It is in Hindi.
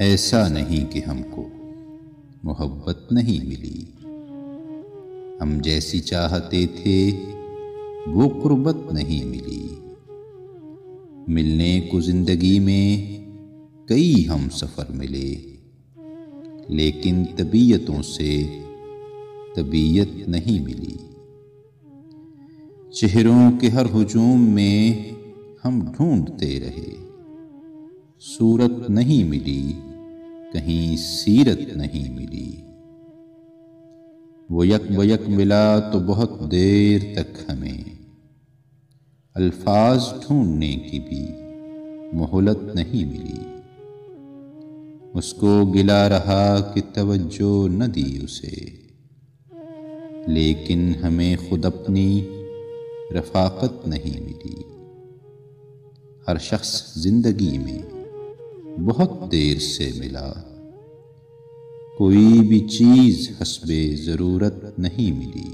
ऐसा नहीं कि हमको मोहब्बत नहीं मिली, हम जैसी चाहते थे वो कुर्बत नहीं मिली। मिलने को जिंदगी में कई हम सफ़र मिले, लेकिन तबीयतों से तबीयत नहीं मिली। चेहरों के हर हुजूम में हम ढूंढते रहे, सूरत नहीं मिली, कहीं सीरत नहीं मिली। वो यक मिला तो बहुत देर तक हमें अल्फाज ढूंढने की भी मोहलत नहीं मिली। उसको गिला रहा कि तवज्जो न दी उसे, लेकिन हमें खुद अपनी रफ़ाक़त नहीं मिली। हर शख्स जिंदगी में बहुत देर से मिला, कोई भी चीज़ हस्बे ज़रूरत नहीं मिली।